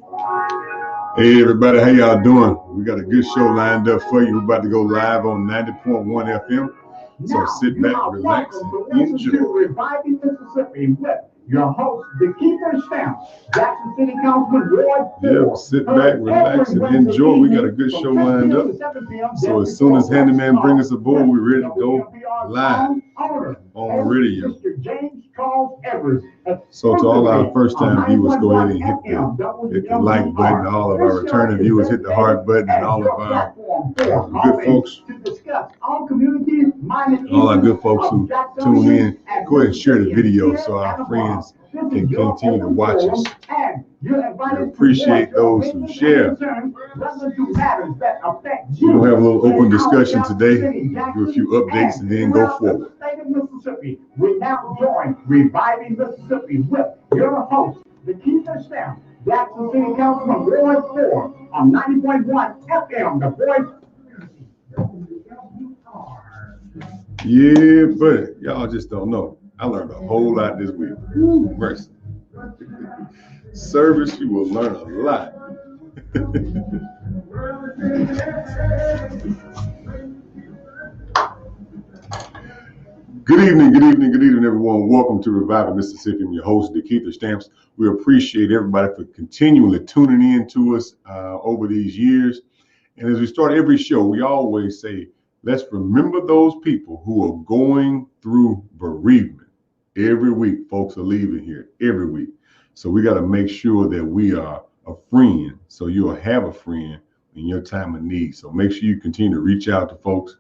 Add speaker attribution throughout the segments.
Speaker 1: Hey everybody, how y'all doing? We got a good show lined up for you. We're about to go live on 90.1 FM. So sit back, relax, and enjoy.
Speaker 2: Reviving Mississippi with your host, the Keeper Stamp, Jackson City Councilman Ward 4.
Speaker 1: Yeah, sit back, relax, and enjoy. We got a good show lined up. So as soon as Handyman brings us aboard, we're ready to go live on the radio. So to all our first-time viewers, go ahead and hit the like button. All of our returning viewers, hit the heart button, and all of our good folks, all our good folks who tune in, go ahead and share the video so our friends can continue to watch us. We appreciate those who share. We're gonna have a little open discussion today, do a few updates, and then go forward.
Speaker 2: We now join Reviving Mississippi with your host, the Keeper Stamp, Jackson City Councilman Ward 4 on 90.1 FM, the voice.
Speaker 1: Yeah, but y'all just don't know. I learned a whole lot this week. Mercy. Service, you will learn a lot. Good evening, everyone. Welcome to Reviving Mississippi. I'm your host, Keith Stamps. We appreciate everybody for continually tuning in to us over these years. And as we start every show, we always say, let's remember those people who are going through bereavement. Every week, folks are leaving here, every week. So we got to make sure that we are a friend, so you'll have a friend in your time of need. So make sure you continue to reach out to folks.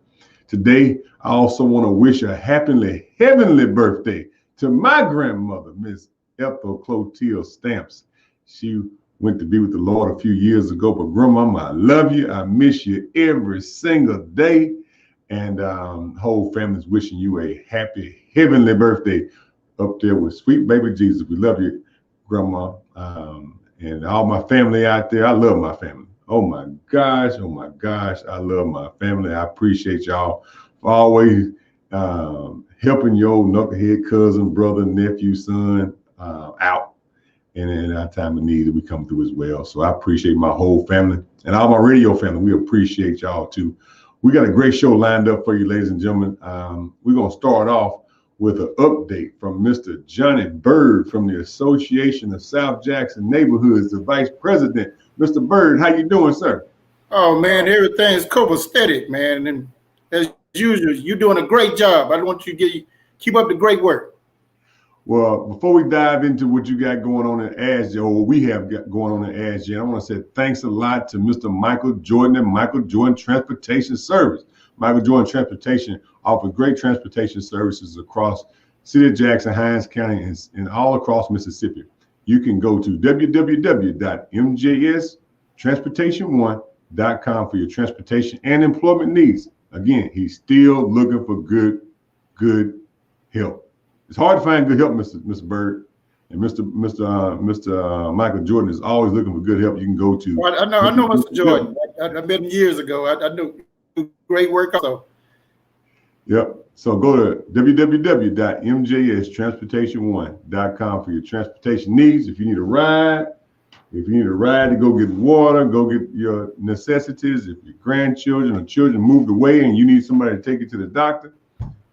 Speaker 1: Today, I also want to wish a happily heavenly birthday to my grandmother, Miss Ethel Clotilde Stamps. She went to be with the Lord a few years ago, but Grandmama, I love you. I miss you every single day. And whole family's wishing you a happy heavenly birthday up there with sweet baby Jesus. We love you, Grandma, and all my family out there. I love my family. Oh my gosh, I love my family. I appreciate y'all for always helping your old knucklehead cousin, brother, nephew, son out. And in our time of need that we come through as well. So I appreciate my whole family and all my radio family. We appreciate y'all too. We got a great show lined up for you, ladies and gentlemen. We're going to start off with an update from Mr. Johnny Bird from the Association of South Jackson Neighborhoods, the Vice President. Mr. Bird, how you doing, sir?
Speaker 3: Oh, man, everything's copacetic, man. And as usual, you're doing a great job. I want you to keep up the great work.
Speaker 1: Well, before we dive into what you got going on in ASJ, or what we have got going on in ASJ, I want to say thanks a lot to Mr. Michael Jordan and Michael Jordan Transportation Service. Michael Jordan Transportation offers great transportation services across City of Jackson, Hinds County, and all across Mississippi. You can go to www.mjstransportation1.com for your transportation and employment needs. Again, he's still looking for good help. It's hard to find good help, Mr. Bird, and Mr. Michael Jordan is always looking for good help. You can go to.
Speaker 3: Well, I know Mr. Jordan. I met him years ago. I knew great work also.
Speaker 1: Yep. So go to www.mjstransportation1.com for your transportation needs. If you need a ride to go get water, go get your necessities. If your grandchildren or children moved away and you need somebody to take you to the doctor,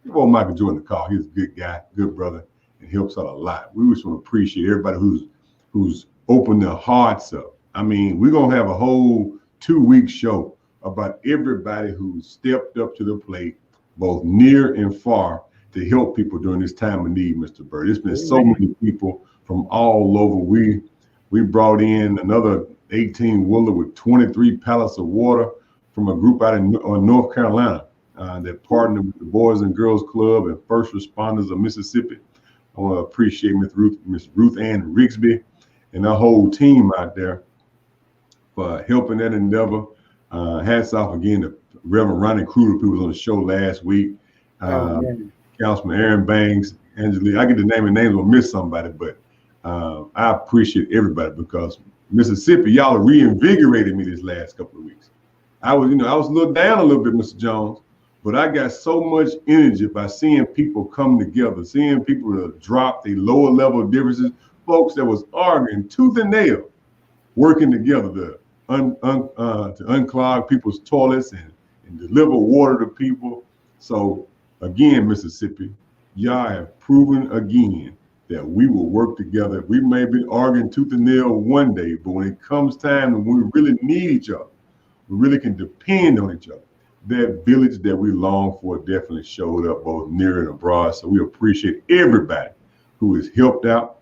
Speaker 1: give old Michael Jordan a call. He's a good guy, good brother, and helps out a lot. We just want to appreciate everybody who's opened their hearts up. I mean, we're gonna have a whole 2-week show about everybody who stepped up to the plate, both near and far, to help people during this time of need, Mr. Bird. It's been so many people from all over. We brought in another 18-wheeler with 23 pallets of water from a group out in North Carolina that partnered with the Boys and Girls Club and First Responders of Mississippi. I want to appreciate Miss Ruth Ann Rigsby and the whole team out there for helping that endeavor. Hats off again to Reverend Ronnie Kruger, who was on the show last week. Councilman Aaron Banks, Angelique. I get the name and names, will miss somebody, but I appreciate everybody because Mississippi, y'all reinvigorated me this last couple of weeks. I was a little down a little bit, Mr. Jones, but I got so much energy by seeing people come together, seeing people that drop the lower level differences, folks that was arguing tooth and nail working together to unclog people's toilets and deliver water to people. So again, Mississippi, y'all have proven again that we will work together. We may be arguing tooth and nail one day, but when it comes time and we really need each other, we really can depend on each other. That village that we long for definitely showed up both near and abroad. So we appreciate everybody who has helped out.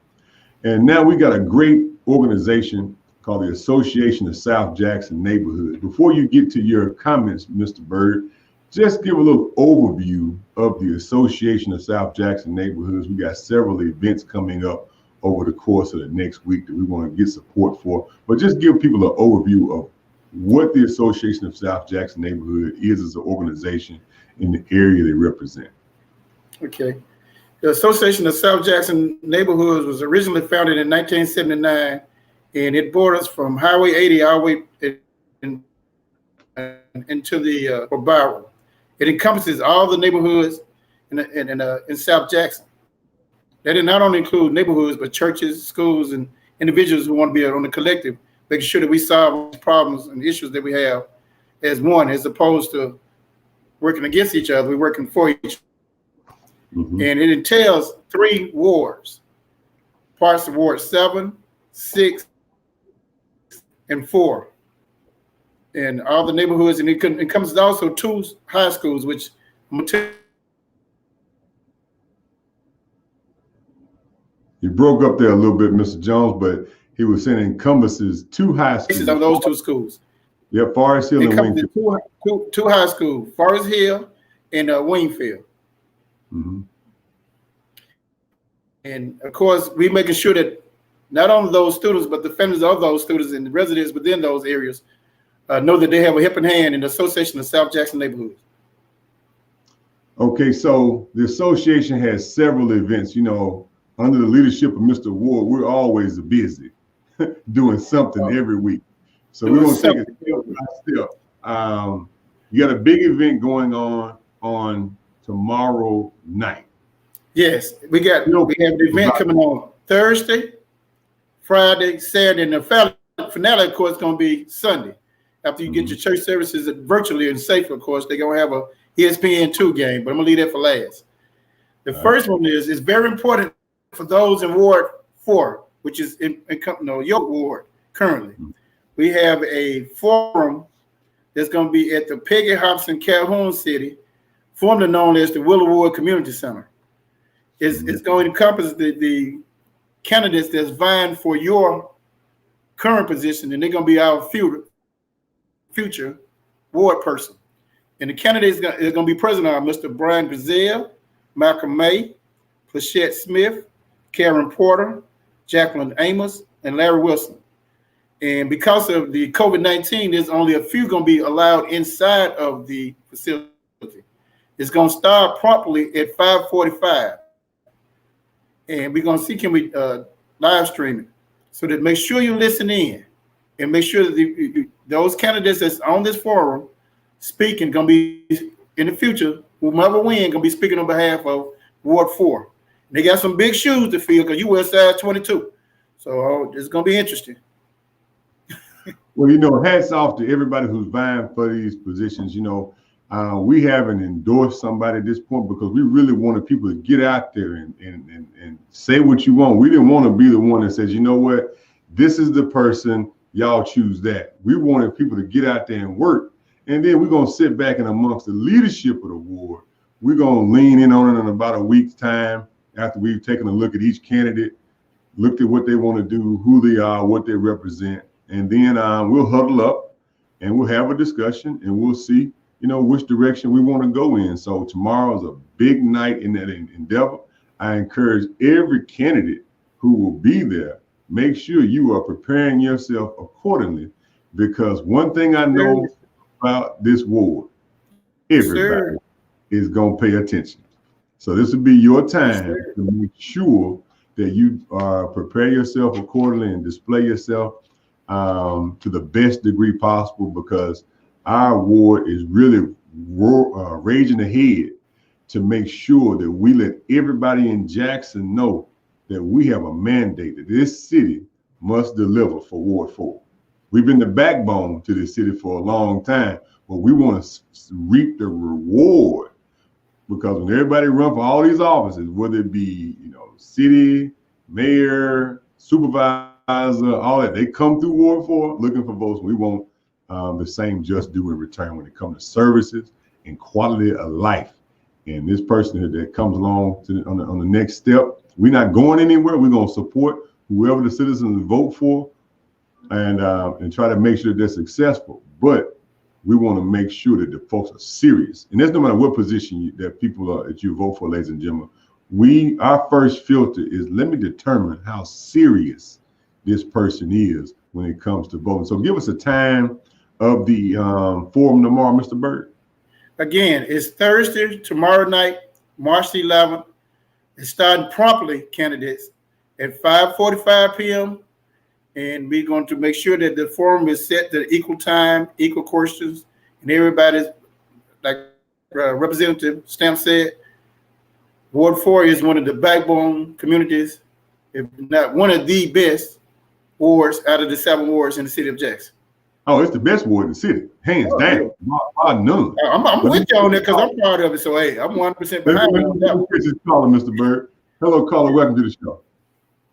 Speaker 1: And now we got a great organization called the Association of South Jackson Neighborhoods. Before you get to your comments, Mr. Bird, just give a little overview of the Association of South Jackson Neighborhoods. We got several events coming up over the course of the next week that we want to get support for. But just give people an overview of what the Association of South Jackson Neighborhood is as an organization in the area they represent. Okay.
Speaker 3: The Association of South Jackson Neighborhoods was originally founded in 1979, and it borders from Highway 80 all the way into the Barrow. It encompasses all the neighborhoods in South Jackson. That did not only include neighborhoods, but churches, schools, and individuals who want to be on the collective, making sure that we solve problems and issues that we have as one, as opposed to working against each other. We're working for each other. Mm-hmm. And it entails 3 wards, parts of Ward 7, 6, and 4. And all the neighborhoods, and it encompasses also 2 high schools, which
Speaker 1: you broke up there a little bit, Mr. Jones, but he was saying encompasses 2 high schools.
Speaker 3: Of those 2 schools.
Speaker 1: Yeah, Forest Hill and Wingfield.
Speaker 3: Two high schools, Forest Hill and Wingfield. Mm-hmm. And of course, we're making sure that not only those students, but the families of those students and the residents within those areas know that they have a helping hand in the Association of South Jackson Neighborhoods.
Speaker 1: Okay, so the association has several events. You know, under the leadership of Mr. Ward, we're always busy doing something every week. So we're going to take it step by step. You got a big event going on tomorrow night.
Speaker 3: Yes, we have an event coming on Thursday, Friday, Saturday, and the finale, of course, is going to be Sunday. After you get your church services virtually and safe, of course, they're going to have a ESPN2 game, but I'm going to leave that for last. The first one is very important for those in Ward 4, which is in your ward currently. We have a forum that's going to be at the Peggy Hobson Calhoun City, formerly known as the Willowwood Community Center. It's going to encompass the candidates that's vying for your current position, and they're going to be our future ward person. And the candidates are going to be present are Mr. Brian Gazelle, Malcolm May, Plachette Smith, Karen Porter, Jacqueline Amos, and Larry Wilson. And because of the COVID-19, there's only a few going to be allowed inside of the facility. It's going to start promptly at 5:45. And we're going to see, can we live stream it? So that make sure you listen in and make sure that those candidates that's on this forum speaking going to be, in the future, whomever wins, going to be speaking on behalf of Ward 4. They got some big shoes to fill because you wear size 22. So it's going to be interesting.
Speaker 1: Well, you know, hats off to everybody who's vying for these positions. You know, we haven't endorsed somebody at this point because we really wanted people to get out there and say what you want. We didn't want to be the one that says, you know what, this is the person, y'all choose that. We wanted people to get out there and work. And then we're going to sit back and amongst the leadership of the ward, we're going to lean in on it in about a week's time after we've taken a look at each candidate, looked at what they want to do, who they are, what they represent. And then we'll huddle up and we'll have a discussion and we'll see, you know, which direction we want to go in. So tomorrow is a big night in that endeavor. I encourage every candidate who will be there, make sure you are preparing yourself accordingly, because one thing I know about this ward, everybody is going to pay attention. So this will be your time to make sure that you prepare yourself accordingly and display yourself to the best degree possible, because our ward is really raging ahead to make sure that we let everybody in Jackson know that we have a mandate that this city must deliver for Ward 4. We've been the backbone to this city for a long time, but we want to reap the reward, because when everybody run for all these offices, whether it be, city, mayor, supervisor, all that, they come through Ward 4 looking for votes. We want the same just due in return when it comes to services and quality of life. And this person that comes along on the next step, we're not going anywhere. We're going to support whoever the citizens vote for, and try to make sure that they're successful. But we want to make sure that the folks are serious. And that's no matter what position that people are that you vote for, ladies and gentlemen. Our first filter is, let me determine how serious this person is when it comes to voting. So give us a time of the forum tomorrow, Mr. Bird.
Speaker 3: Again, it's Thursday, tomorrow night, March the 11th. It's starting promptly, candidates, at 5:45 p.m. And we're going to make sure that the forum is set to equal time, equal questions, and everybody's, like Representative Stamp said, Ward 4 is one of the backbone communities, if not one of the best wards out of the 7 wards in the city of Jackson.
Speaker 1: Oh, it's the best ward in the city, hands down. None.
Speaker 3: I'm with you on that because I'm proud of it. So, hey, I'm 100% behind you on that.
Speaker 1: Mr. Bird. Hello, caller. Welcome to the show.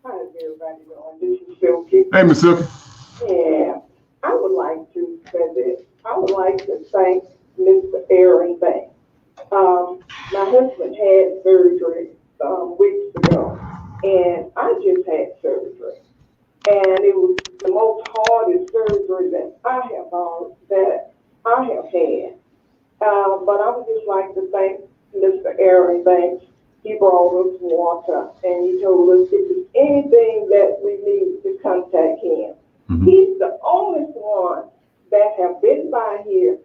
Speaker 4: How is everybody doing? This is Silky.
Speaker 1: Hey, Miss Silky.
Speaker 4: Yeah, I would like to say this. I would like to thank Mr. Aaron Banks. My husband had surgery weeks ago, and I just had surgery. And it was the most hardest surgery that I have had. But I would just like to thank Mr. Aaron Banks. He brought us water, and he told us if there's anything that we need to contact him. Mm-hmm. He's the only one that have been by here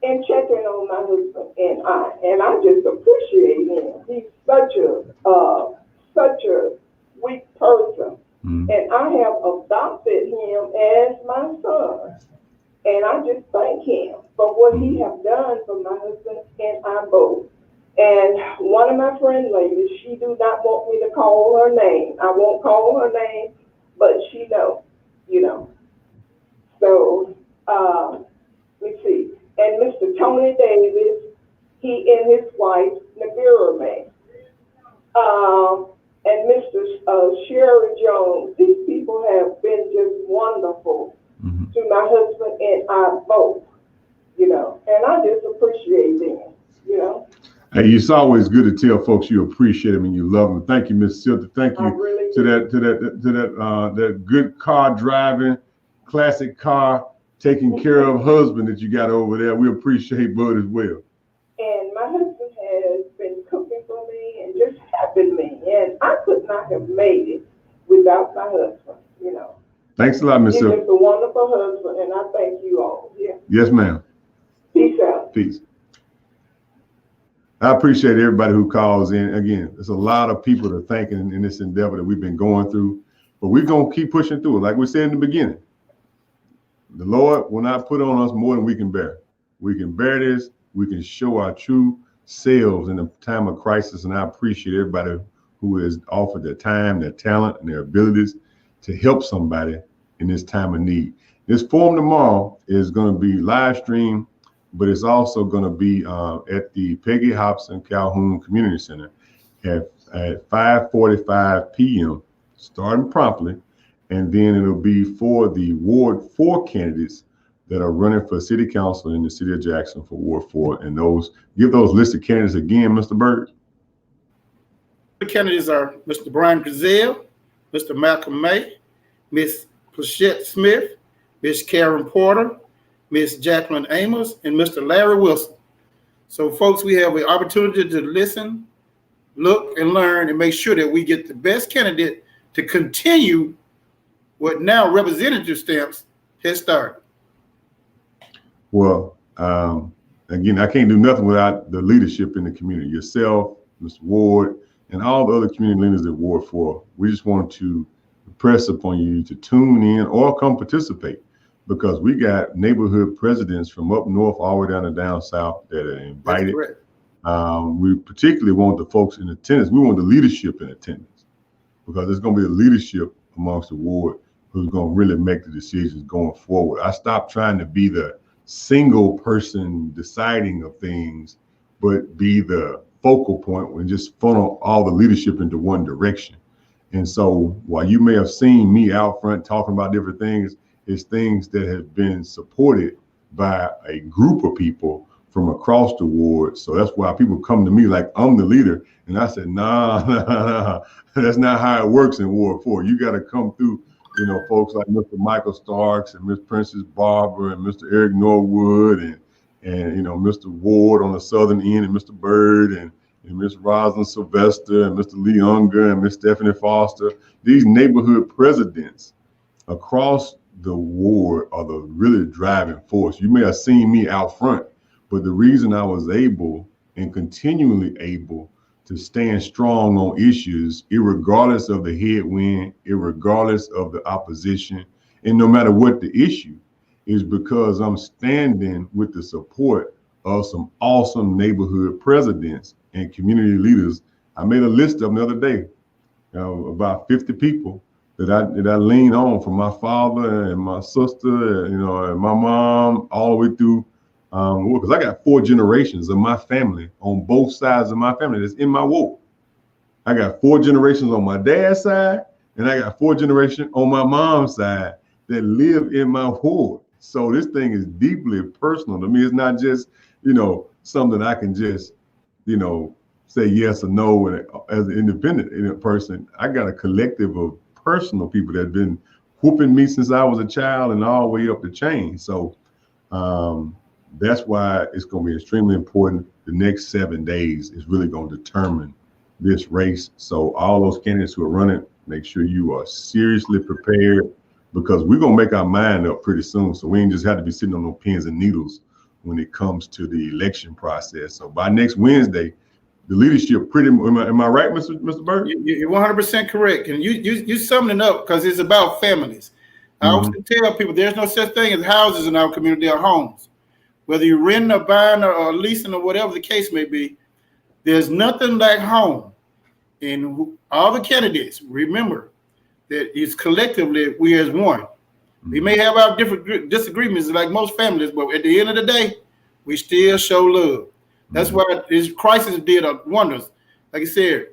Speaker 4: and checking on my husband and I just appreciate him. He's such a sweet person. Mm-hmm. And I have adopted him as my son. And I just thank him for what he have done for my husband and I both. And one of my friend ladies, she do not want me to call her name. I won't call her name, but she knows, So, let's see. And Mr. Tony Davis, he and his wife, Nabira May. And Mr. Sherry Jones, these people have been just wonderful to my husband and I both, and I just appreciate them,
Speaker 1: Hey, it's always good to tell folks you appreciate them and you love them. Thank you, Miss Silta. Thank you to that good car driving, classic car taking care of husband that you got over there. We appreciate Bud as well.
Speaker 4: And my husband has been cooking for me and just helping me, and I could not have made it without my husband.
Speaker 1: Thanks a lot, Miss Silta.
Speaker 4: He's a wonderful husband, and I thank you all. Yeah.
Speaker 1: Yes, ma'am.
Speaker 4: Peace out.
Speaker 1: Peace. I appreciate everybody who calls in. Again, there's a lot of people to thank in this endeavor that we've been going through, but we're going to keep pushing through it. Like we said in the beginning, the Lord will not put on us more than we can bear. We can bear this. We can show our true selves in a time of crisis, and I appreciate everybody who has offered their time, their talent, and their abilities to help somebody in this time of need. This forum tomorrow is going to be live streamed, but it's also going to be at the Peggy Hobson Calhoun Community Center at 5:45 p.m. starting promptly, and then it'll be for the Ward 4 candidates that are running for City Council in the City of Jackson for Ward 4. And give those listed candidates again, Mr. Bird.
Speaker 3: The candidates are Mr. Brian Gazelle, Mr. Malcolm May, Ms. Plachette Smith, Ms. Karen Porter, Ms. Jacqueline Amos, and Mr. Larry Wilson. So, folks, we have an opportunity to listen, look, and learn, and make sure that we get the best candidate to continue what now Representative Stamps has started.
Speaker 1: Well, again, I can't do nothing without the leadership in the community, yourself, Mr. Ward, and all the other community leaders at Ward 4. We just want to press upon you to tune in or come participate, because we got neighborhood presidents from up north all the way down to down south that are invited. We particularly want the folks in attendance. We want the leadership in attendance, because there's going to be a leadership amongst the ward who's going to really make the decisions going forward. I stopped trying to be the single person deciding of things, but be the focal point and just funnel all the leadership into one direction. And so while you may have seen me out front talking about different things, it's things that have been supported by a group of people from across the ward. So that's why people come to me like I'm the leader. And I said, nah, that's not how it works in Ward 4. You got to come through, folks like Mr. Michael Starks and Miss Princess Barbara and Mr. Eric Norwood and Mr. Ward on the southern end and Mr. Bird and Miss Rosalind Sylvester and Mr. Lee Unger and Miss Stephanie Foster. These neighborhood presidents across the ward are the really driving force. You may have seen me out front, but the reason I was able and continually able to stand strong on issues, irregardless of the headwind, irregardless of the opposition, and no matter what the issue, is because I'm standing with the support of some awesome neighborhood presidents and community leaders. I made a list of them the other day, about 50 people that I lean on, from my father and my sister, and my mom, all the way through, because I got 4 generations of my family on both sides of my family that's in my ward. I got 4 generations on my dad's side, and I got 4 generations on my mom's side that live in my ward. So this thing is deeply personal to me. It's not just, something I can just, say yes or no as an independent person. I got a collective of personal people that have been whooping me since I was a child and all the way up the chain. So that's why it's going to be extremely important. The next 7 days is really going to determine this race. So all those candidates who are running, make sure you are seriously prepared, because we're going to make our mind up pretty soon. So we ain't just have to be sitting on no pins and needles when it comes to the election process. So by next Wednesday, the leadership pretty, am I right, Mr. Bird?
Speaker 3: You're 100% correct. And you summing it up, because it's about families. I always tell people there's no such thing as houses in our community or homes. Whether you're renting or buying or leasing or whatever the case may be, there's nothing like home. And all the candidates, remember that it's collectively we as one. We may have our different disagreements like most families, but at the end of the day, we still show love. That's why this crisis did wonders. Like I said,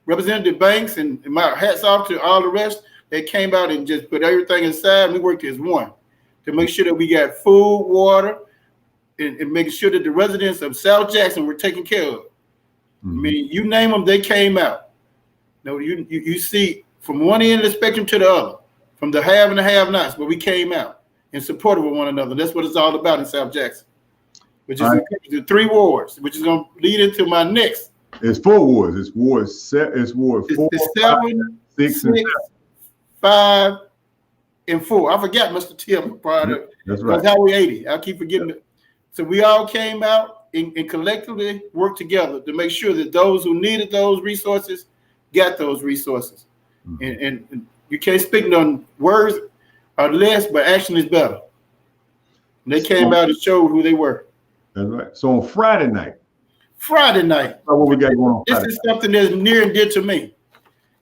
Speaker 3: Representative Banks and my hats off to all the rest. They came out and just put everything aside. We worked as one to make sure that we got food, water, and making sure that the residents of South Jackson were taken care of. I mean, you name them, they came out. You see from one end of the spectrum to the other, from the have and the have-nots, but we came out in support of one another. That's what it's all about in South Jackson, which is the 3 wards, which is going to lead into my next.
Speaker 1: It's 4 wards. It's Ward 7. It's Ward 4,
Speaker 3: 7, 6, 5, and 4. I forgot Mr. Tim.
Speaker 1: That's right.
Speaker 3: That's Highway 80. I keep forgetting it. So we all came out and collectively worked together to make sure that those who needed those resources got those resources. And you can't speak on words are less, but action is better. And they came out and showed who they were.
Speaker 1: That's right. So on Friday night.
Speaker 3: What
Speaker 1: we got going on
Speaker 3: Friday. This is something that's near and dear to me.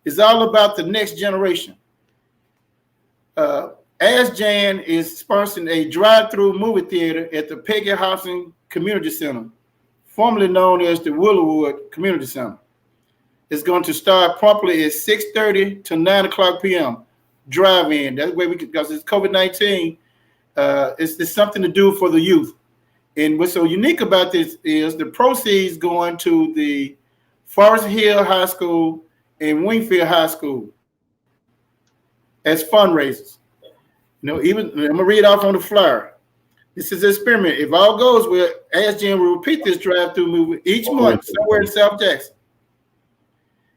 Speaker 3: It's all about the next generation. Ask Jan is sponsoring a drive-through movie theater at the Peggy Housing Community Center, formerly known as the Willowwood Community Center. It's going to start promptly at 6:30 to 9 o'clock p.m. Drive-in. That way because it's COVID-19, it's something to do for the youth. And what's so unique about this is the proceeds going to the Forest Hill High School and Wingfield High School as fundraisers. Even I'm gonna read off on the flyer. This is an experiment. If all goes well, ASJN will repeat this drive-through movie each month somewhere in South Jackson.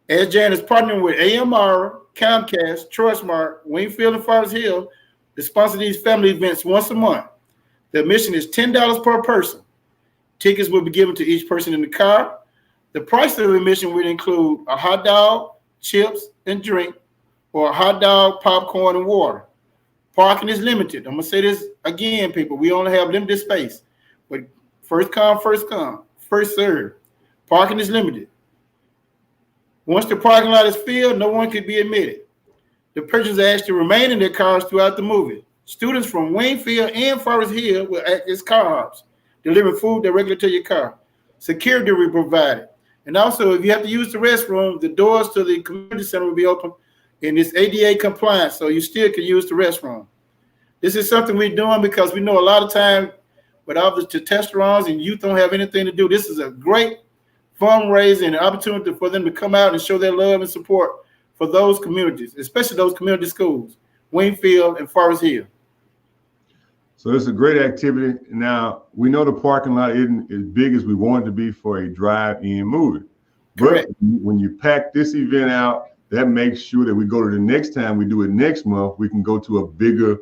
Speaker 3: ASJN is partnering with AMR, Comcast, Trustmark, Wingfield, and Forest Hill to sponsor these family events once a month. The admission is $10 per person. Tickets will be given to each person in the car. The price of admission would include a hot dog, chips, and drink, or a hot dog, popcorn, and water. Parking is limited. I'm going to say this again, people. We only have limited space. But first come, first serve. Parking is limited. Once the parking lot is filled, no one can be admitted. the patrons are asked to remain in their cars throughout the movie. Students from Wingfield and Forest Hill will act as car hops, delivering food directly to your car. Security will be provided. And also, if you have to use the restroom, the doors to the community center will be open, and it's ADA compliant, so you still can use the restroom. This is something we're doing because we know a lot of time with all the testosterone and youth don't have anything to do. This is a great fundraising and opportunity for them to come out and show their love and support for those communities, especially those community schools, Wingfield and Forest Hill.
Speaker 1: So it's a great activity. Now, we know the parking lot isn't as big as we want it to be for a drive-in movie.
Speaker 3: Correct.
Speaker 1: But when you pack this event out, that makes sure that we go to the next time we do it next month, we can go to a bigger.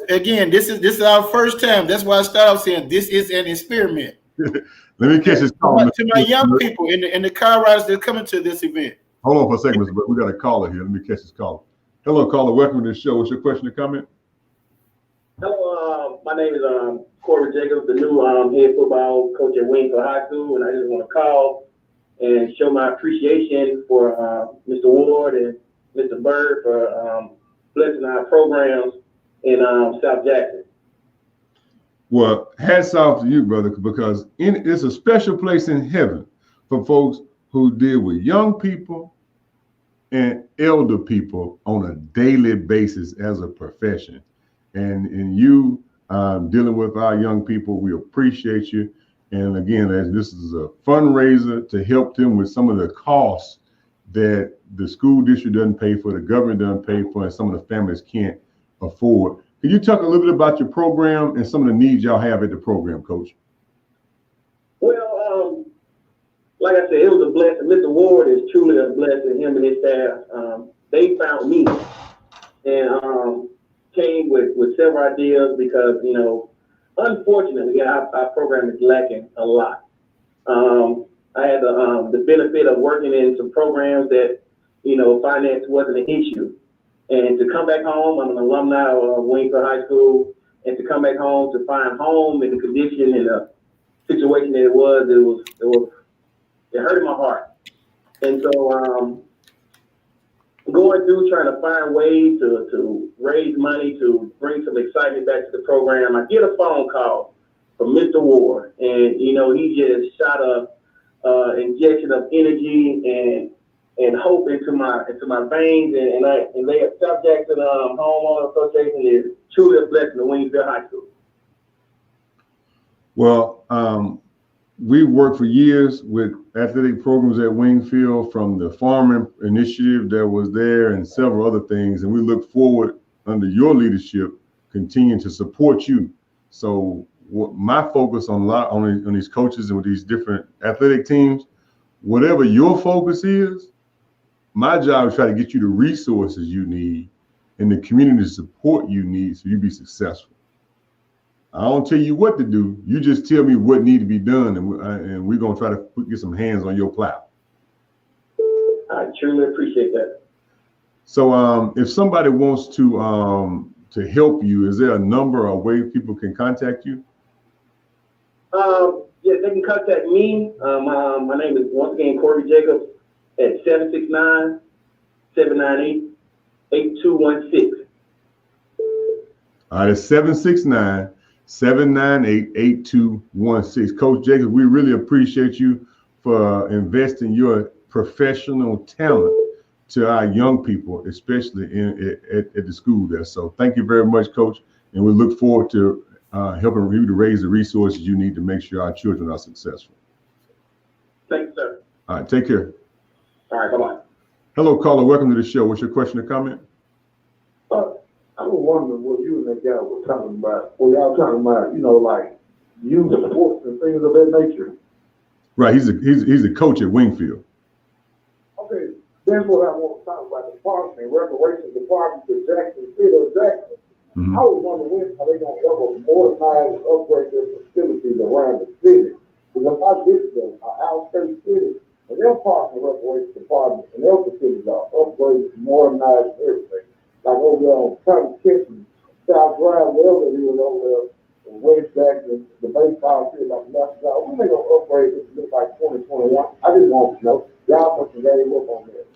Speaker 3: Again, this is our first time. That's why I started off saying this is an experiment.
Speaker 1: Let me catch this call.
Speaker 3: To my young people and the car riders that are coming to this event.
Speaker 1: Hold on for a second, Mr. Burke. We got a caller here. Let me catch this call. Hello, caller. Welcome to the show. What's your question or comment?
Speaker 5: Hello, my name is Corey Jacobs, the new head football coach at Wingfield High School, and I just want to call and show my appreciation for Mr. Ward and Mr. Bird for blessing our programs in South Jackson.
Speaker 1: Well, hats off to you, brother, because it's a special place in heaven for folks who deal with young people and elder people on a daily basis as a profession. And you dealing with our young people, we appreciate you. And again, as this is a fundraiser to help them with some of the costs that the school district doesn't pay for, the government doesn't pay for, and some of the families can't afford. Can you talk a little bit about your program and some of the needs y'all have at the program, Coach?
Speaker 5: Well, like I said, it was a blessing. Mr. Ward is truly a blessing, him and his staff. They found me and came with several ideas because, you know, unfortunately, our program is lacking a lot. I had the benefit of working in some programs that, you know, finance wasn't an issue. And to come back home, I'm an alumni of Wingfield High School, and to come back home to find home in the condition and the situation that it hurt my heart. And so going through trying to find ways to raise money to bring some excitement back to the program, I get a phone call from Mr. Ward, and you know he just shot a injection of energy and hope into my veins, and they at South Jackson Homeowner Association is truly a blessing to Wingfield High School.
Speaker 1: Well, we worked for years with athletic programs at Wingfield, from the farming initiative that was there and several other things. And we look forward under your leadership, continuing to support you. So my focus on these coaches and with these different athletic teams, whatever your focus is, my job is try to get you the resources you need and the community support you need so you be successful. I don't tell you what to do. You just tell me what needs to be done, and we're going to try to get some hands on your plow.
Speaker 5: I truly appreciate that.
Speaker 1: So if somebody wants to help you, is there a number or a way people can contact you?
Speaker 5: Yeah, they can contact me. My name is, once again, Corey Jacobs at 769-798-8216.
Speaker 1: All right, it's 769-798-8216. Coach Jacobs, we really appreciate you for investing your professional talent to our young people, especially at the school there. So thank you very much, Coach. And we look forward to helping you to raise the resources you need to make sure our children are successful.
Speaker 5: Thanks, sir.
Speaker 1: All right, take care.
Speaker 5: All right, bye-bye.
Speaker 1: Hello, caller. Welcome to the show. What's your question or comment?
Speaker 6: I was wondering what you and that guy were talking about. Well, y'all talking about, you know, like youth sports and things of that nature.
Speaker 1: Right. He's a coach at Wingfield.
Speaker 6: Okay, that's what I want to talk about. The parks and recreation department to Jackson City of Jackson.
Speaker 1: Mm-hmm.
Speaker 6: I was wondering when are they going to ever modernize and upgrade their facilities around the city? Because if I visit the outskirts city, and their parks and recreation department and their facilities are upgraded, modernized, and everything. Like over there on County Kitchen, South Drive, wherever it is over there, in West Jackson, the baseball field, like National Drive, when they going to upgrade this to look like 2021? I just want to know. Y'all must have gave up on that.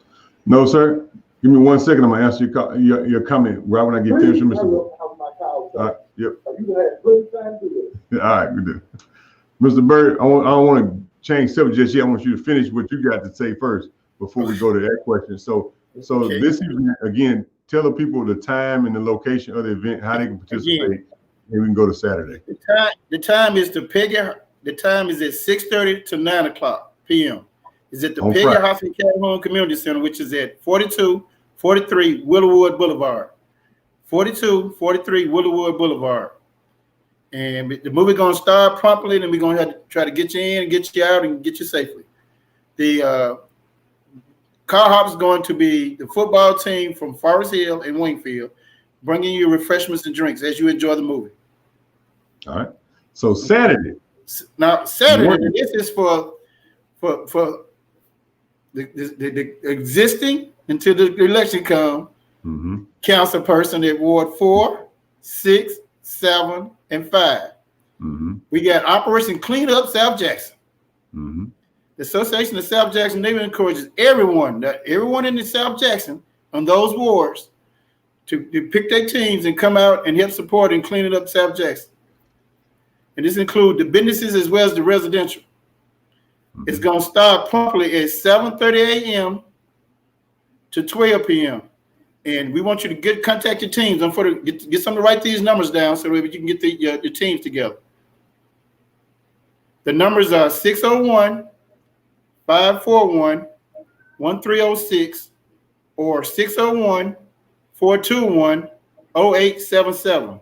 Speaker 1: No, sir. Give me 1 second. I'm gonna answer your comment right when I get finished, Mr. Yep. All right, we do. Mr. Bird, I don't want to change subject just yet. I want you to finish what you got to say first before we go to that question. So
Speaker 3: Okay.
Speaker 1: this evening, again, tell the people the time and the location of the event, how they can participate, and we can go to Saturday.
Speaker 3: The time is the time is at 6:30 to 9 o'clock p.m. It's at the Peggy Hoffman Calhoun Community Center, which is at 4243 Willowwood Boulevard. 4243 Willowwood Boulevard. And the movie gonna start promptly, and we're gonna have to try to get you in and get you out and get you safely. The car hop is going to be the football team from Forest Hill and Wingfield, bringing you refreshments and drinks as you enjoy the movie.
Speaker 1: All right. So Saturday.
Speaker 3: Now Saturday, this is for the existing until the election comes.
Speaker 1: Mm-hmm.
Speaker 3: Council person at Ward 4, 6, 7, and 5.
Speaker 1: Mm-hmm.
Speaker 3: We got Operation Clean Up South Jackson.
Speaker 1: Mm-hmm.
Speaker 3: The Association of South Jackson Neighborhood encourages everyone in the South Jackson on those wards to pick their teams and come out and help support and clean it up South Jackson. And this includes the businesses as well as the residential. Mm-hmm. It's going to start promptly at 7:30 a.m. to 12 p.m. And we want you to contact your teams. Get someone to write these numbers down so that you can get your teams together. The numbers are 601-541-1306 or 601-421-0877.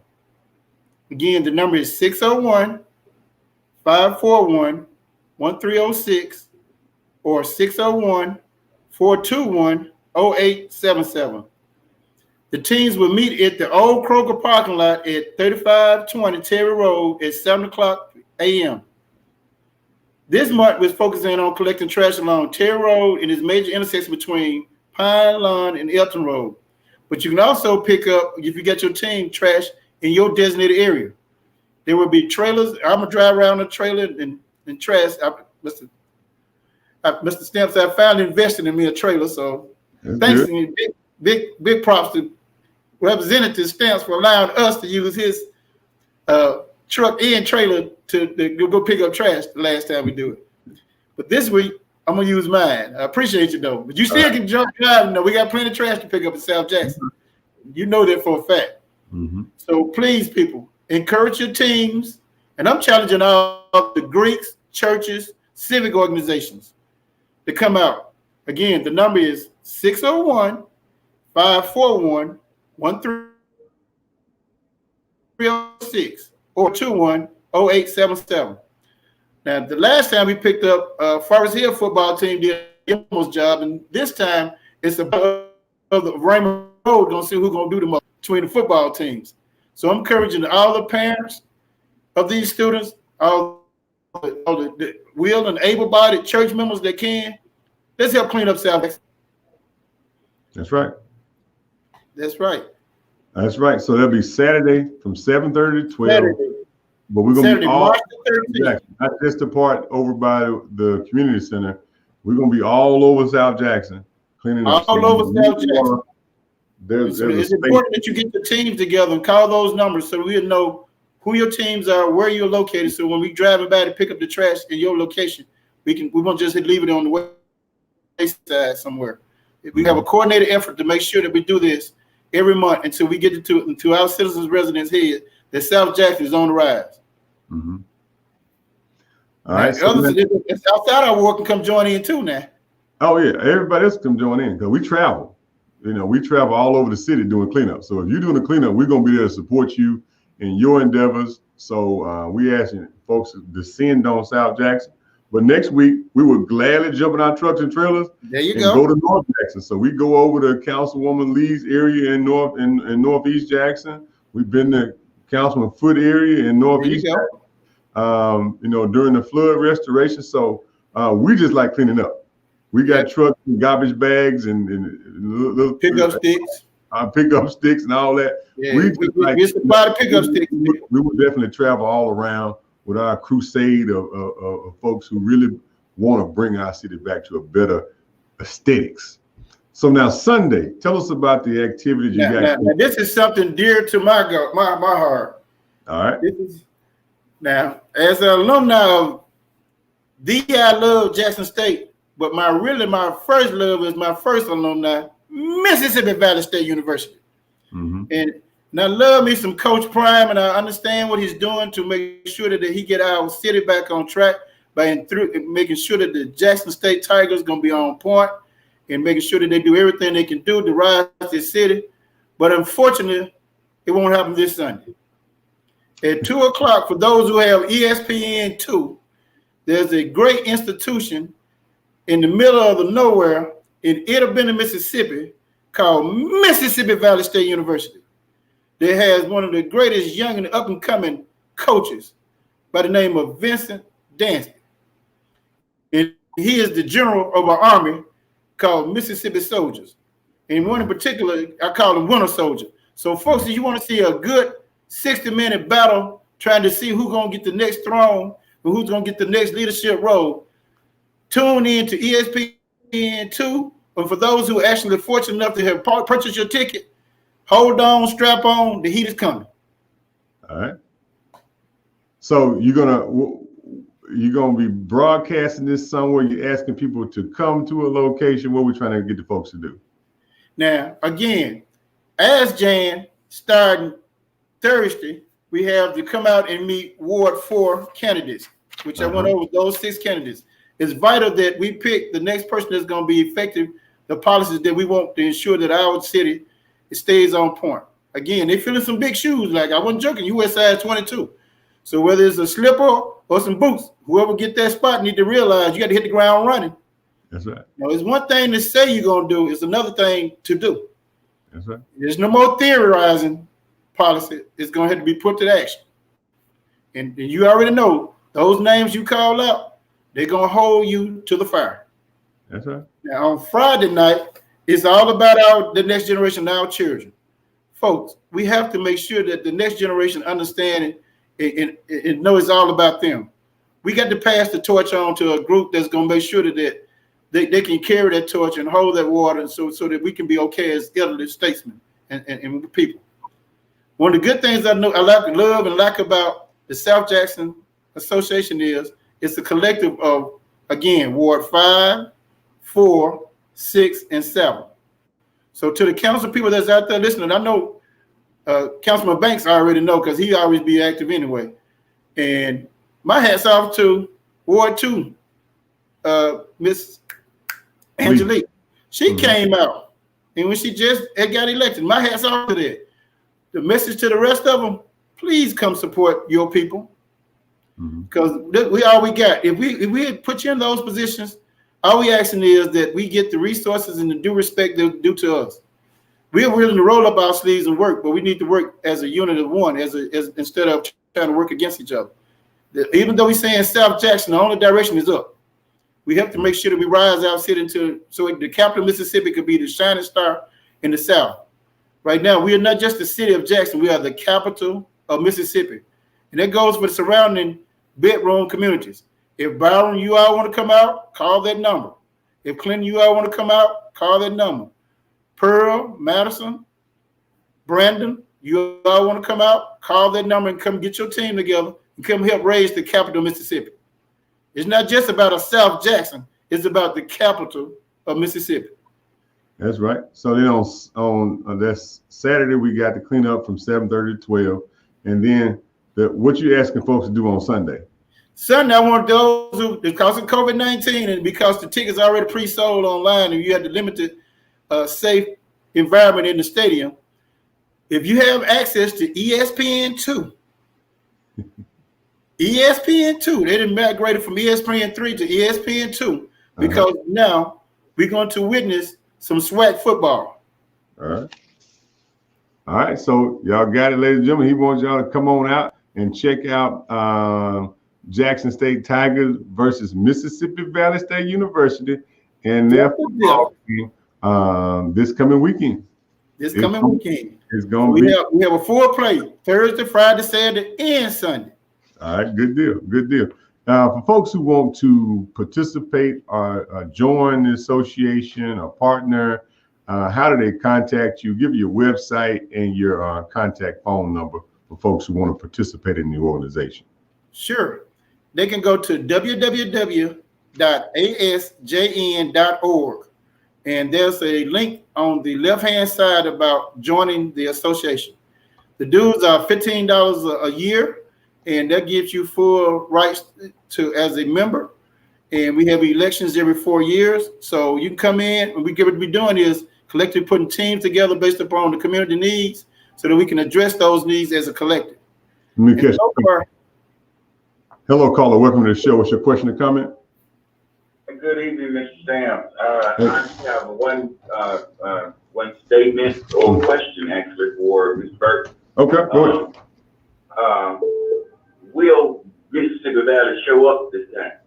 Speaker 3: Again, the number is 601-541-1306 or 601-421-0877. The teams will meet at the old Kroger parking lot at 3520 Terry Road at 7 o'clock a.m. This month was focusing on collecting trash along Terry Road and its major intersection between Pine Lawn and Elton Road. But you can also pick up, if you get your team, trash in your designated area. There will be trailers. I'm going to drive around the trailer and trash. Mr. Stamps, I finally invested in me a trailer, so thanks to me. Big props to Representative Stamps for allowing us to use his truck and trailer to go pick up trash the last time we do it. But this week, I'm going to use mine. I appreciate you, though. But you still can drive. We got plenty of trash to pick up in South Jackson. You know that for a fact.
Speaker 1: Mm-hmm.
Speaker 3: So please, people, encourage your teams. And I'm challenging all of the Greeks, churches, civic organizations to come out. Again, the number is 601-541-1306 or 21-0877. Now, the last time we picked up Forest Hill football team did almost job, and this time it's about the Raymond Road. Gonna see who's gonna do the most between the football teams. So I'm encouraging all the parents of these students, all the will and able-bodied church members that can. Let's help clean up South Jackson.
Speaker 1: That's right.
Speaker 3: That's right.
Speaker 1: That's right. So that'll be Saturday from 7:30 to 12.
Speaker 3: Saturday.
Speaker 1: But we're gonna
Speaker 3: Saturday,
Speaker 1: be all
Speaker 3: March the 13th.
Speaker 1: not just the part over by the community center. We're gonna be all over South Jackson cleaning up.
Speaker 3: All over South Jackson.
Speaker 1: There's
Speaker 3: it's important that you get the teams together and call those numbers so we'll know who your teams are, where you're located. So when we driving by to pick up the trash in your location, we won't just leave it on the wayside somewhere. We have a coordinated effort to make sure that we do this every month until we get into our citizens' residents' head that South Jackson is on the rise.
Speaker 1: Mm-hmm. All right.
Speaker 3: So others outside our work can come join in too now.
Speaker 1: Oh yeah, everybody else can join in because we travel. We travel all over the city doing cleanup. So if you're doing the cleanup, we're gonna be there to support you in your endeavors. So we asking folks to descend on South Jackson. But next week we would gladly jump in our trucks and trailers and go to North Jackson. So we go over to Councilwoman Lee's area in Northeast Jackson. We've been to Councilman Foote area in Northeast Jackson. During the flood restoration. So we just like cleaning up. We got trucks and garbage bags and little
Speaker 3: pickup sticks.
Speaker 1: Pickup sticks and all that.
Speaker 3: Yeah, we supply the pickup sticks.
Speaker 1: We would definitely travel all around with our crusade of folks who really want to bring our city back to a better aesthetics. So now Sunday, tell us about the activities you got.
Speaker 3: Now, this is something dear to my heart.
Speaker 1: All right.
Speaker 3: This is, now, as an alumni of I love Jackson State, but my first love is my first alumni, Mississippi Valley State University.
Speaker 1: Mm-hmm.
Speaker 3: And I love me some Coach Prime, and I understand what he's doing to make sure that he get our city back on track by making sure that the Jackson State Tigers going to be on point and making sure that they do everything they can do to rise this city. But unfortunately, it won't happen this Sunday. At 2 o'clock, for those who have ESPN2, there's a great institution in the middle of the nowhere in Itta Bend, Mississippi, called Mississippi Valley State University. That has one of the greatest young and up-and-coming coaches by the name of Vincent Dansby. And he is the general of our army called Mississippi Soldiers. And one in particular, I call him Winter Soldier. So, folks, if you want to see a good 60-minute battle trying to see who's going to get the next throne or who's going to get the next leadership role, tune in to ESPN2. And for those who are actually fortunate enough to have purchased your ticket, hold on, strap on, the heat is coming.
Speaker 1: All right. So you're gonna be broadcasting this somewhere. You're asking people to come to a location. What we're trying to get the folks to do.
Speaker 3: Now, again, as Jan starting Thursday, we have to come out and meet Ward 4 candidates, which I went over those 6 candidates. It's vital that we pick the next person that's going to be effective, the policies that we want to ensure that our city stays on point. Again, they filling some big shoes. Like I wasn't joking, you wear size 22. So whether it's a slipper or some boots, whoever get that spot need to realize you got to hit the ground running.
Speaker 1: That's right.
Speaker 3: Now, it's one thing to say you're going to do. It's another thing to do.
Speaker 1: That's right.
Speaker 3: There's no more theorizing policy. It's going to have to be put to action. And you already know those names you call out, they're going to hold you to the fire.
Speaker 1: That's right.
Speaker 3: Now, on Friday night, it's all about the next generation, our children. Folks, we have to make sure that the next generation understand and know it's all about them. We got to pass the torch on to a group that's going to make sure that they can carry that torch and hold that water so that we can be okay as elderly statesmen and people. One of the good things I love and like about the South Jackson Association is it's a collective of, again, Ward 5, 4, 6, and 7. So to the council people that's out there listening, I know Councilman Banks already know because he always be active anyway. And my hat's off to Ward 2, Miss Angelique. She came out, and when she just got elected, my hat's off to that. The message to the rest of them, please come support your people. Because we all we got. If we put you in those positions, all we asking is that we get the resources and the due respect that due to us. We're willing to roll up our sleeves and work, but we need to work as a unit of one, as instead of trying to work against each other. Even though we're saying South Jackson, the only direction is up. We have to make sure that we rise our city so the capital Mississippi could be the shining star in the South. Right now, we are not just the city of Jackson, we are the capital of Mississippi. And that goes for the surrounding bedroom communities. If Byron, you all want to come out, call that number. If Clinton, you all want to come out, call that number. Pearl, Madison, Brandon, you all want to come out, call that number and come get your team together and come help raise the capital of Mississippi. It's not just about a South Jackson, it's about the capital of Mississippi.
Speaker 1: That's right. So then on that's Saturday, we got to clean up from 7:30 to 12. And then what you asking folks to do on Sunday?
Speaker 3: Sunday, I want those who, because of COVID-19 and because the tickets are already pre-sold online and you have the limited safe environment in the stadium, if you have access to ESPN2, ESPN2, they didn't migrate from ESPN3 to ESPN2 because now we're going to witness some swag football.
Speaker 1: All right. So y'all got it, ladies and gentlemen. He wants y'all to come on out and check out Jackson State Tigers versus Mississippi Valley State University and their football game this coming weekend. It's going to be.
Speaker 3: We have a full play Thursday, Friday, Saturday, and Sunday.
Speaker 1: All right, good deal, good deal. For folks who want to participate or join the association or partner, how do they contact you? Give your website and your contact phone number for folks who want to participate in the organization.
Speaker 3: Sure. They can go to www.asjn.org, and there's a link on the left-hand side about joining the association. The dues are $15 a year, and that gives you full rights to as a member. And we have elections every 4 years, so you can come in. And what we're doing is collectively putting teams together based upon the community needs, so that we can address those needs as a collective.
Speaker 1: Hello, caller. Welcome to the show. What's your question or comment?
Speaker 7: Good evening, Mr. Stamps. I have one statement or question actually for Ms. Burke.
Speaker 1: Okay, go ahead.
Speaker 7: Will Mississippi Valley show up this time?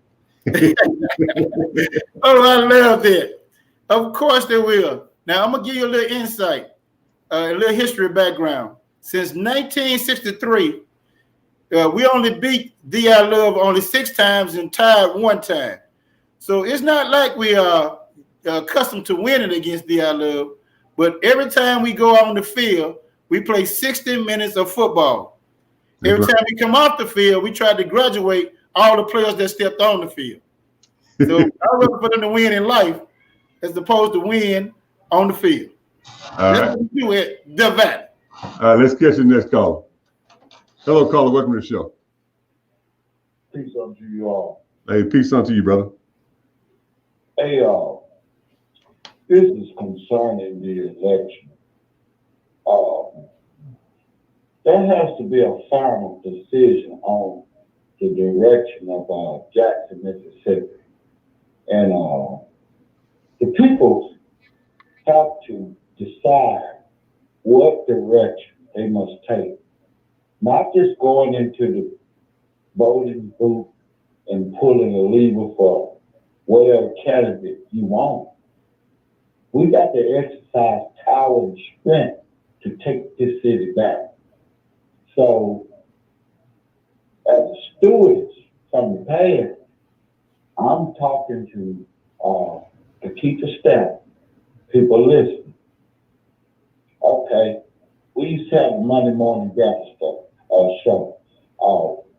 Speaker 3: Oh, I love that. Of course they will. Now I'm gonna give you a little insight, a little history background. Since 1963, we only beat D.I. Love only 6 times and tied 1 time. So it's not like we are accustomed to winning against D.I. Love, but every time we go on the field, we play 60 minutes of football. Every time we come off the field, we try to graduate all the players that stepped on the field. So I'd rather for them to win in life as opposed to win on the field. That's what we do at the Valley.
Speaker 1: All right, let's catch the next caller. Hello, caller. Welcome to the show.
Speaker 6: Peace unto you all.
Speaker 1: Hey, peace unto you, brother.
Speaker 6: Hey, this is concerning the election. There has to be a final decision on the direction of Jackson, Mississippi. And the people have to decide what direction they must take. Not just going into the voting booth and pulling a lever for whatever candidate you want. We got to exercise power and strength to take this city back. So, as a steward from the past, I'm talking to the Keeper staff, people listening. Okay, we used to have a Monday morning breakfast show,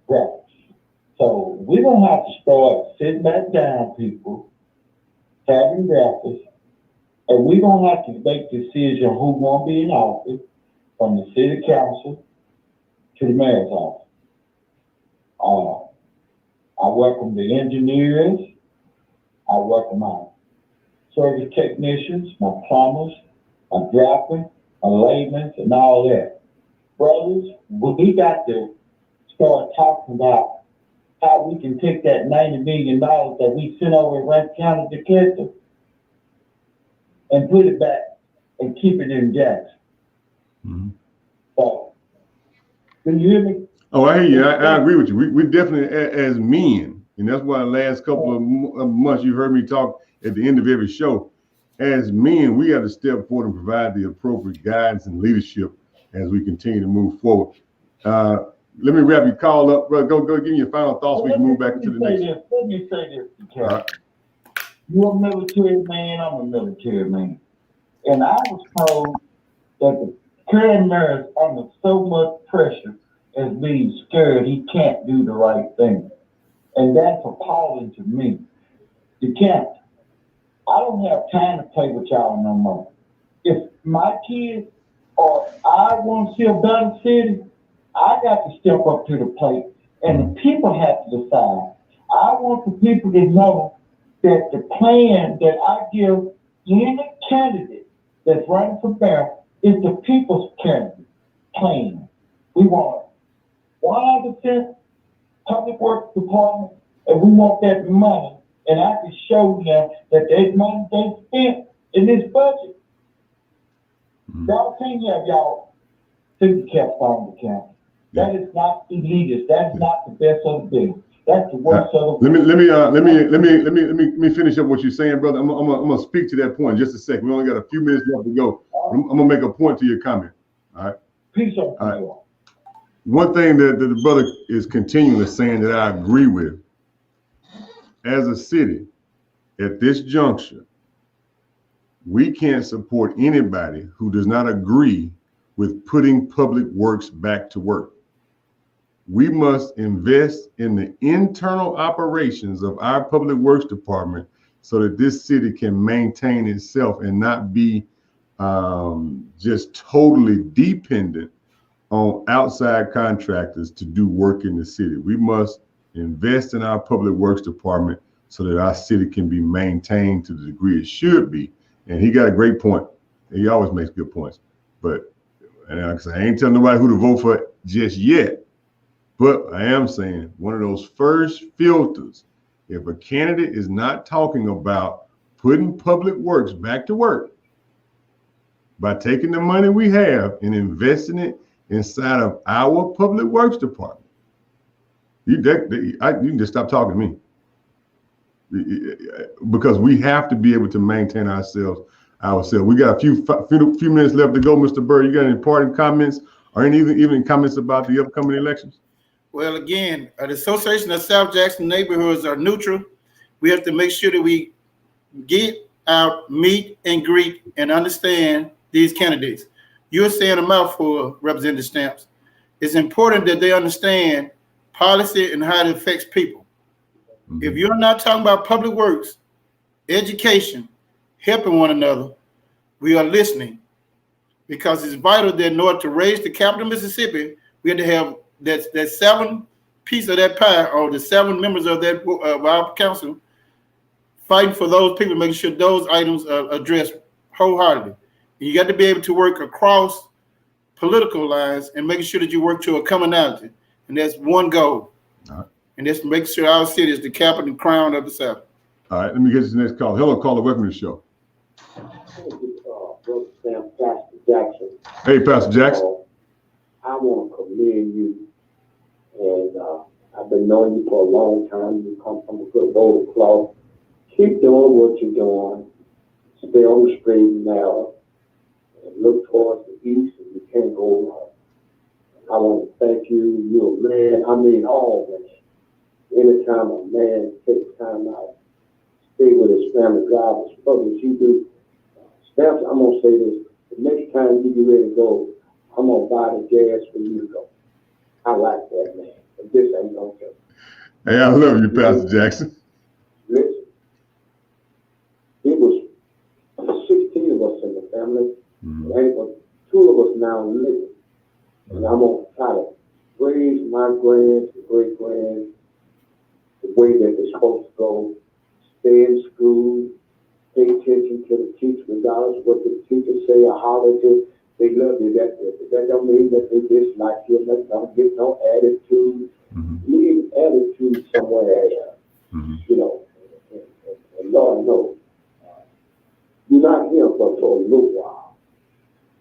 Speaker 6: breakfast. So we're gonna have to start sitting back down, people, having breakfast, and we're gonna have to make decisions who won't be in office, from the city council to the mayor's office. I welcome the engineers. I welcome my service technicians, my plumbers, my draftsmen, my laymen, and all that. Brothers, we got to start talking about how we can take that $90 million that we sent over to Rankin County to Kansas and put it back and keep it in Jackson.
Speaker 1: Mm-hmm.
Speaker 6: So, can you hear me?
Speaker 1: Oh, I hear you. I agree with you. We definitely, as men, and that's why the last couple of months you heard me talk at the end of every show. As men, we got to step forward and provide the appropriate guidance and leadership as we continue to move forward. Let me wrap your call up, brother. Go give me your final thoughts. We can move back into the next.
Speaker 6: Let me say this, Micheal. You're a military man, I'm a military man. And I was told that the current mayor is under so much pressure as being scared he can't do the right thing. And that's appalling to me. You can't. I don't have time to play with y'all no more. If my kids or I want to see a better city, I got to step up to the plate, and the people have to decide. I want the people to know that the plan that I give any candidate that's running for mayor is the people's candidate plan. We want 100% public works department, and we want that money. And I can show them that there's money they spent in this budget. Y'all can't have y'all city caps on the county. That is not elitist. That is not the best of the business. That's the worst of the.
Speaker 1: Let me finish up what you're saying, brother. I'm gonna speak to that point in just a second. We only got a few minutes left to go. I'm gonna make a point to your comment. All right.
Speaker 6: Peace out.
Speaker 1: All right. One thing that the brother is continually saying that I agree with. As a city, at this juncture, we can't support anybody who does not agree with putting public works back to work. We must invest in the internal operations of our public works department so that this city can maintain itself and not be just totally dependent on outside contractors to do work in the city. We must invest in our public works department so that our city can be maintained to the degree it should be. And he got a great point. He always makes good points. But and like I say, I ain't telling nobody who to vote for just yet. But I am saying one of those first filters, if a candidate is not talking about putting public works back to work by taking the money we have and investing it inside of our public works department, you can just stop talking to me, because we have to be able to maintain ourselves. We got a few minutes left to go, Mr. Burr. You got any parting comments or any even comments about the upcoming elections?
Speaker 3: Well, again, the Association of South Jackson Neighborhoods are neutral. We have to make sure that we get out, meet and greet, and understand these candidates. You're saying a mouthful, Representative Stamps. It's important that they understand policy and how it affects people. Mm-hmm. If you're not talking about public works, education, helping one another, we are listening, because it's vital that in order to raise the capital of Mississippi, we have to have that 7 piece of that pie, or the 7 members of that of our council fighting for those people, making sure those items are addressed wholeheartedly. And you got to be able to work across political lines and making sure that you work to a commonality. And that's one goal. All right. And that's making sure our city is the capital and crown of the South.
Speaker 1: All right, let me get to the next call. Hello, caller, welcome to the show.
Speaker 6: Pastor Jackson.
Speaker 1: Hey, Pastor Jackson.
Speaker 6: I want to commend you, and I've been knowing you for a long time. You come from a good voter cloth. Keep doing what you're doing. Stay on the straight and narrow, and look towards the east, and you can't go wrong. I want to thank you. You're a man. I mean, always. Anytime a man takes time out, stay with his family, drive as far as you do. Stamps, I'm going to say this. The next time you get ready to go, I'm going to buy the gas for you to go. I like that, man. But this ain't going to go.
Speaker 1: Hey, I love you, Pastor Jackson.
Speaker 6: Listen, it was 16 of us in the family. Mm-hmm. And but 2 of us now living. And I'm going to try to raise my grands and great-grands the way that they're supposed to go. Stay in school. Pay attention to the teacher, regardless what the teachers say or how they do. They love you. That don't mean that they dislike you. That don't get no attitude. Mm-hmm. Leave attitude somewhere else. Mm-hmm. You know, and Lord knows, you're not here for a little while.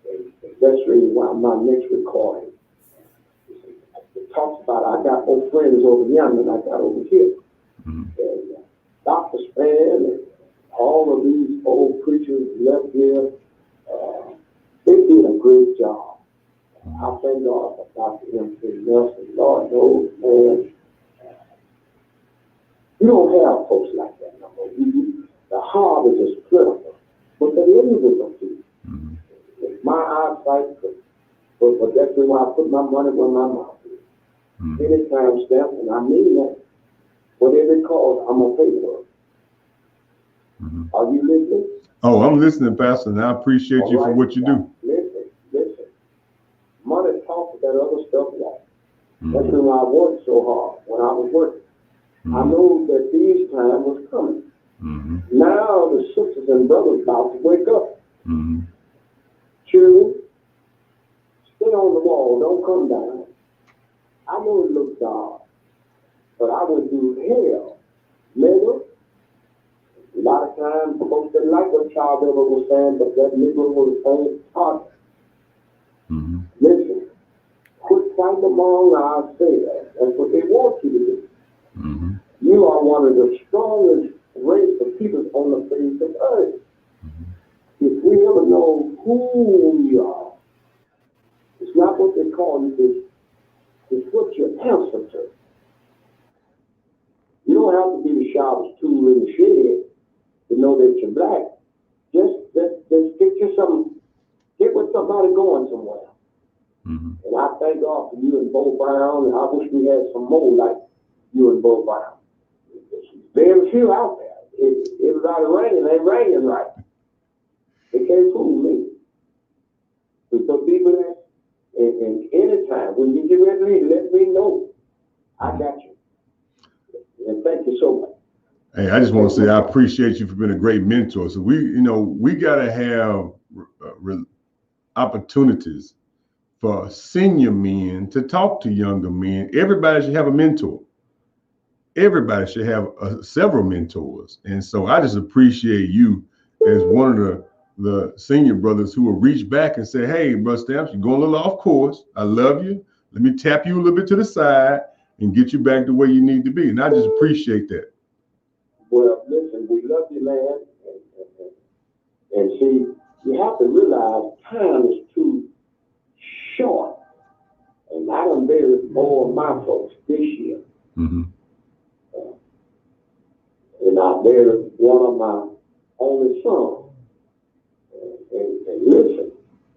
Speaker 6: And that's really why my next recording, it talks about I got more friends over here than I got over here. Mm-hmm. And Dr. Span and all of these old preachers left here, they did a great job. I thank God for Dr. M.P. Nelson. Lord knows, man, you don't have folks like that no more. The harvest is plentiful, but the end is a few. My eyesight, but that's why I put my money where my mouth is. Anytime, Steph, and I mean that, whatever it costs, I'm going to pay for it. Are you listening?
Speaker 1: Oh, I'm listening, Pastor, and I appreciate you for what you do.
Speaker 6: Listen. Money talks that other stuff like. That's why I worked so hard when I was working. I know that these times was coming. Now the sisters and brothers about to wake up. Children, stay on the wall, don't come down. I know it looks dark, but I went through hell. Nigga, a lot of times folks didn't like what Child Ever was saying, but that nigga was saying talking. Listen, quit fighting among ourselves. That's what they want you to do. You are one of the strongest race of people on the face of earth. If we ever know who we are, it's not what they call you, it's what you answer to. You don't have to be the sharpest tool in the shed to know that you're black. just get with somebody going somewhere.
Speaker 1: Mm-hmm.
Speaker 6: And I thank God for you and Bo Brown, and I wish we had some more like you and Bo Brown. Very few out there. Everybody rating ain't rating right. They can't fool me. There's some people that, and anytime when you get ready to leave, let me know. I got you. And thank you so much.
Speaker 1: Hey, I just want to say I appreciate you for being a great mentor. So we got to have opportunities for senior men to talk to younger men. Everybody should have a mentor. Everybody should have several mentors. And so I just appreciate you as one of the senior brothers who will reach back and say, hey, Brother Stamps, you're going a little off course. I love you. Let me tap you a little bit to the side and get you back to where you need to be. And I just appreciate that.
Speaker 6: Well, listen, we love you, man. And see, you have to realize time is too short. And I done buried more of my folks this year.
Speaker 1: Mm-hmm.
Speaker 6: And I buried one of my only sons. And listen,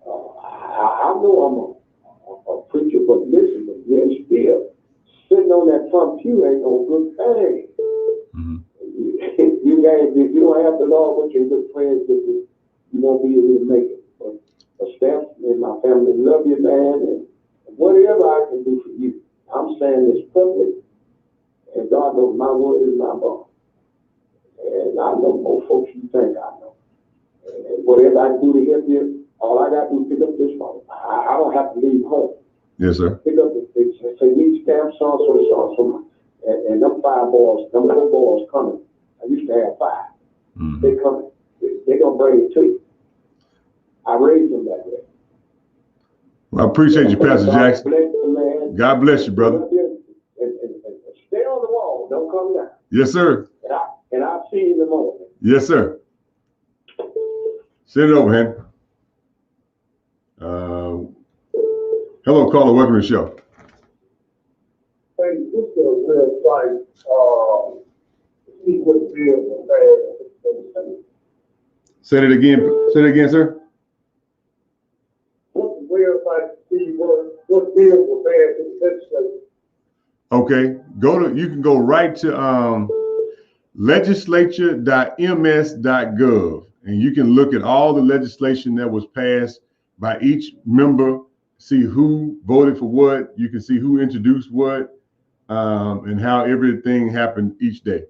Speaker 6: I know I'm a preacher, but listen, but then still, sitting on that front pew ain't no good thing.
Speaker 1: Mm-hmm.
Speaker 6: If you don't have the Lord with your good friends, you won't be able to make it. But Steph and my family love you, man, and whatever I can do for you, I'm saying this public, and God knows my word is my bond. And I know more folks you think I know. And whatever I can do to help you, all I got to do is pick up this phone. I don't have to leave home.
Speaker 1: Yes, sir.
Speaker 6: Pick up the thing, say, need Stamp, so. And them 5 boys, them 4 boys coming. I used to have 5.
Speaker 1: Mm-hmm.
Speaker 6: They coming. They gonna bring it to you. I raised them that way.
Speaker 1: Well, I appreciate you, Pastor Jackson.
Speaker 6: God bless you, man.
Speaker 1: God bless you, brother.
Speaker 6: And stay on the wall. Don't come down.
Speaker 1: Yes, sir.
Speaker 6: And I'll see you in the morning.
Speaker 1: Yes, sir. Send it over, Henry. Hello, caller. Welcome to the show.
Speaker 6: Hey, this is a real fight. See what bills are bad.
Speaker 1: Say it again, sir.
Speaker 6: What's the real fight to see what bills were bad to the legislature?
Speaker 1: Okay, you can go right to legislature.ms.gov, and you can look at all the legislation that was passed by each member, see who voted for what, you can see who introduced what, and how everything happened each day.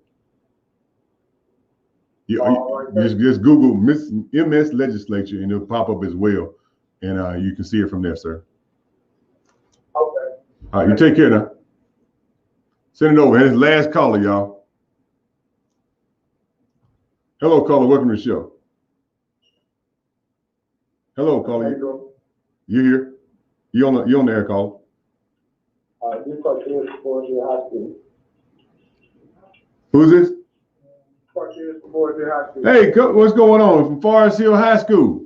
Speaker 1: Just Google MS Legislature and it'll pop up as well, and you can see it from there, sir.
Speaker 6: Okay.
Speaker 1: All right, you take care now. Send it over. And it's last caller, y'all. Hello, caller. Welcome to the show. Hello, caller. You here? You on the air, caller?
Speaker 6: This Cartier Sports High School.
Speaker 1: Who's this?
Speaker 6: Cartier Sports High School.
Speaker 1: Hey, what's going on from Forest Hill High School?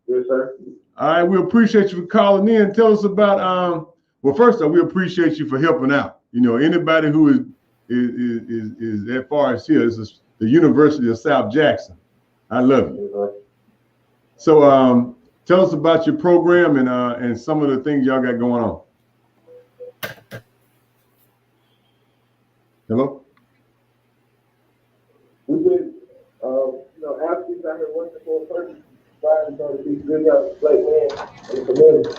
Speaker 6: Yes, sir.
Speaker 1: All right, we appreciate you for calling in. Tell us about well, first off, we appreciate you for helping out. You know, anybody who is at Forest Hill, this is the University of South Jackson. I love you.
Speaker 6: Yes,
Speaker 1: So tell us about your program and some of the things y'all got going on. Hello?
Speaker 6: we did, athletes out here working for a person, trying to be good enough black man in the community.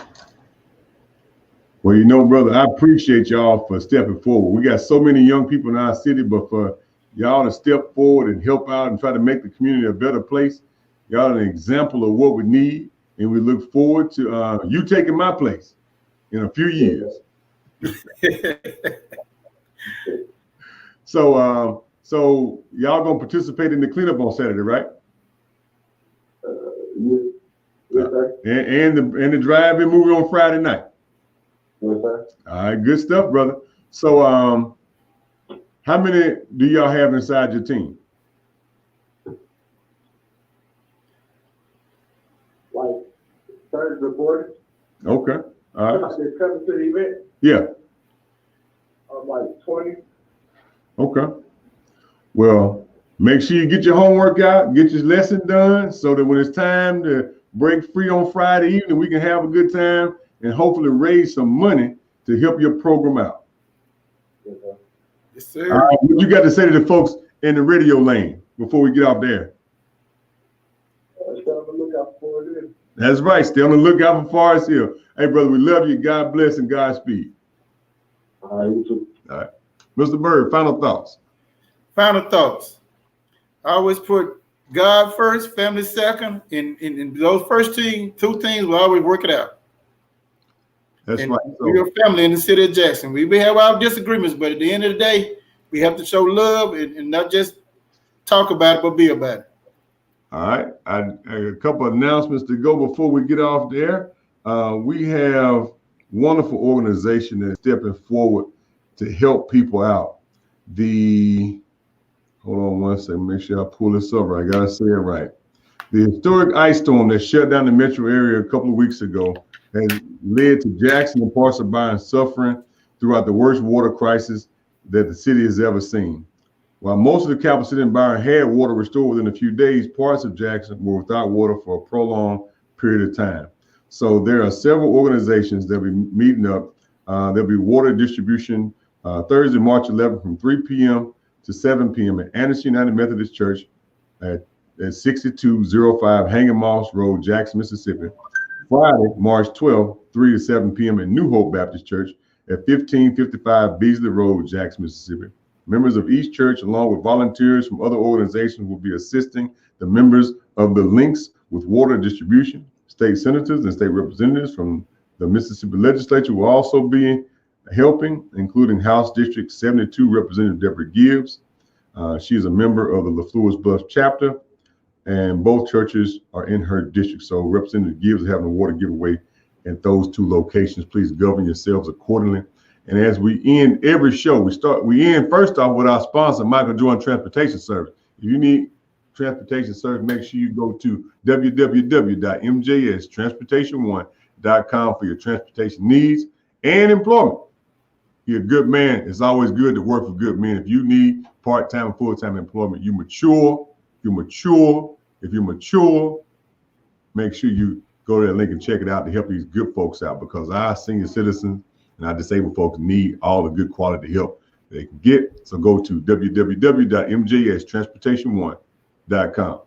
Speaker 1: Well, you know, brother, I appreciate y'all for stepping forward. We got so many young people in our city, but for y'all to step forward and help out and try to make the community a better place, y'all are an example of what we need, and we look forward to you taking my place in a few years. So y'all gonna participate in the cleanup on Saturday, right?
Speaker 6: Yes, sir.
Speaker 1: And the drive-in movie on Friday night.
Speaker 6: Yes, sir.
Speaker 1: All right, good stuff, brother. So how many do y'all have inside your team?
Speaker 6: Like 30 reporters.
Speaker 1: Okay. All right.
Speaker 6: They're coming to the event.
Speaker 1: Yeah.
Speaker 6: Like 20.
Speaker 1: Okay. Well, Make sure you get your homework out, get your lesson done, so that when it's time to break free on Friday evening, we can have a good time and hopefully raise some money to help your program out.
Speaker 3: Yes, sir.
Speaker 1: All right, what you got to say to the folks in the radio lane before we get off there?
Speaker 6: Stay on the lookout for it.
Speaker 1: That's right. Stay on the lookout for Forest Hill. Hey, brother, we love you. God bless and Godspeed.
Speaker 6: All right, you too.
Speaker 1: All right. Mr. Bird, final thoughts.
Speaker 3: Final thoughts. I always put God first, family second, and those first two things will always work it out.
Speaker 1: That's
Speaker 3: and
Speaker 1: right.
Speaker 3: We're a family in the city of Jackson. We may have our disagreements, but at the end of the day, we have to show love and not just talk about it, but be about it.
Speaker 1: All right. A couple of announcements to go before we get off there. We have wonderful organization that's stepping forward to help people out. Hold on one second, make sure I pull this up right. I gotta say it right. The historic ice storm that shut down the metro area a couple of weeks ago has led to Jackson and parts of Byron suffering throughout the worst water crisis that the city has ever seen. While most of the capital city and Byron had water restored within a few days, parts of Jackson were without water for a prolonged period of time. So there are several organizations that will be meeting up. There'll be water distribution Thursday, March 11th from 3 p.m. to 7 p.m. at Anderson United Methodist Church at 6205 Hanging Moss Road, Jackson, Mississippi. Friday, March 12th, 3 to 7 p.m. at New Hope Baptist Church at 1555 Beasley Road, Jackson, Mississippi. Members of each church, along with volunteers from other organizations, will be assisting the members of the links with water distribution. State senators and state representatives from the Mississippi legislature will also be helping, including House District 72 Representative Deborah Gibbs. She is a member of the LaFleur Bluff chapter, and both churches are in her district. So Representative Gibbs is having a water giveaway at those two locations. Please govern yourselves accordingly. And as we end every show, we end first off with our sponsor, Michael Jordan Transportation Service. If you need transportation service, make sure you go to www.mjstransportation1.com for your transportation needs and employment. You're a good man. It's always good to work for good men. If you need part-time and full-time employment, you mature. If you're mature, make sure you go to that link and check it out to help these good folks out, because our senior citizens and our disabled folks need all the good quality help they can get. So go to www.mjstransportation1.com.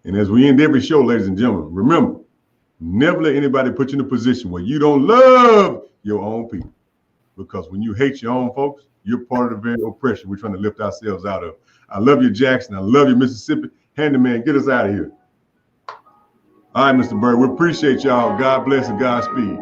Speaker 1: And as we end every show, ladies and gentlemen, remember, never let anybody put you in a position where you don't love your own people. Because when you hate your own folks, you're part of the very oppression we're trying to lift ourselves out of. I love you, Jackson. I love you, Mississippi. Handyman, get us out of here. All right, Mr. Bird, we appreciate y'all. God bless and Godspeed.